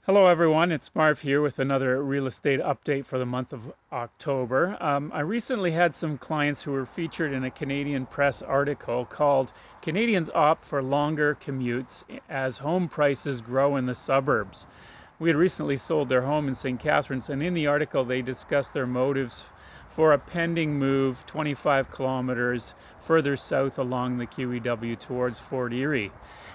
Hello, everyone. It's Marv here with another real estate update for the month of October. I recently had some clients who were featured in a Canadian press article called Canadians Opt for Longer Commutes as Home Prices Grow in the Suburbs. We had recently sold their home in St. Catharines, and in the article, they discussed their motives for a pending move 25 kilometers further south along the QEW towards Fort Erie.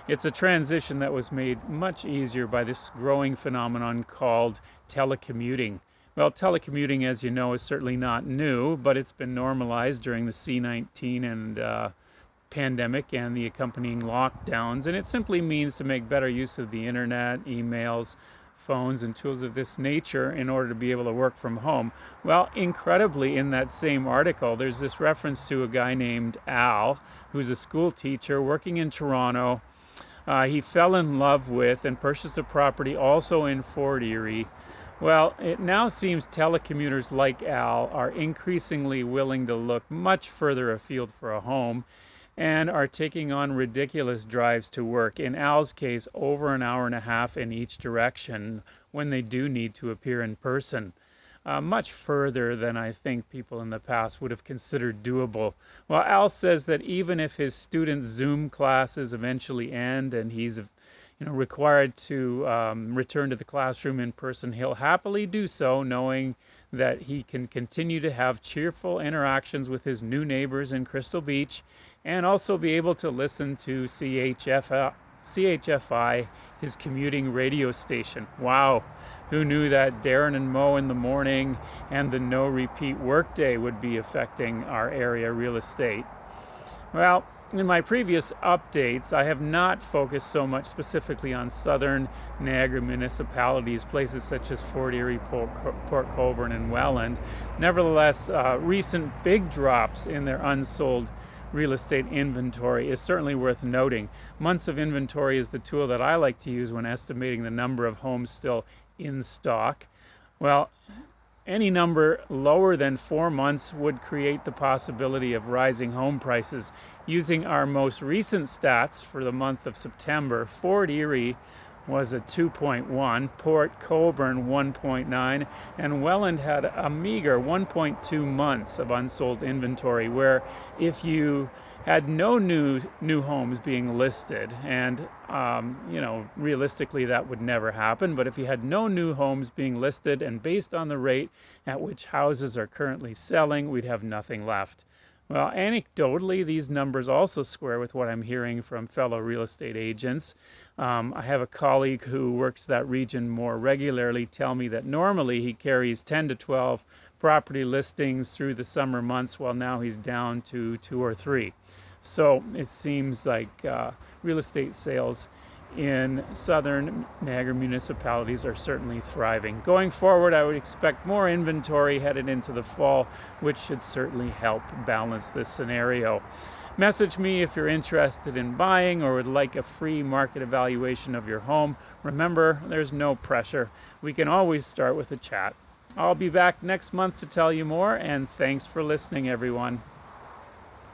It's a transition that was made much easier by this growing phenomenon called telecommuting. Well, telecommuting, as you know, is certainly not new, but it's been normalized during the C-19 and pandemic and the accompanying lockdowns, and it simply means to make better use of the internet, emails, phones, and tools of this nature in order to be able to work from home. Well, incredibly, in that same article, there's this reference to a guy named Al, who's a school teacher working in Toronto. He fell in love with and purchased a property also in Fort Erie. Well, it now seems telecommuters like Al are increasingly willing to look much further afield for a home and are taking on ridiculous drives to work. In Al's case, over an hour and a half in each direction when they do need to appear in person. Much further than I think people in the past would have considered doable. Well, Al says that even if his students' Zoom classes eventually end and he's required to return to the classroom in person, he'll happily do so, knowing that he can continue to have cheerful interactions with his new neighbors in Crystal Beach and also be able to listen to CHFI, his commuting radio station. Wow, who knew that Darren and Mo in the morning and the no repeat workday would be affecting our area real estate? Well, in my previous updates, I have not focused so much specifically on southern Niagara municipalities, places such as Fort Erie, Port Colborne, and Welland. Nevertheless, recent big drops in their unsold real estate inventory is certainly worth noting. Months of inventory is the tool that I like to use when estimating the number of homes still in stock. Well, any number lower than 4 months would create the possibility of rising home prices. Using our most recent stats for the month of September, Fort Erie was a 2.1, Port Colborne 1.9, and Welland had a meager 1.2 months of unsold inventory, where if you had no new homes being listed, and realistically that would never happen, but if you had no new homes being listed and based on the rate at which houses are currently selling, we'd have nothing left. Well, anecdotally, these numbers also square with what I'm hearing from fellow real estate agents. I have a colleague who works that region more regularly tell me that normally he carries 10 to 12 property listings through the summer months, while now he's down to 2 or 3. So it seems like real estate sales in southern Niagara municipalities are certainly thriving. Going forward, I would expect more inventory headed into the fall, which should certainly help balance this scenario. Message me if you're interested in buying or would like a free market evaluation of your home. Remember, there's no pressure. We can always start with a chat. I'll be back next month to tell you more, and thanks for listening, everyone.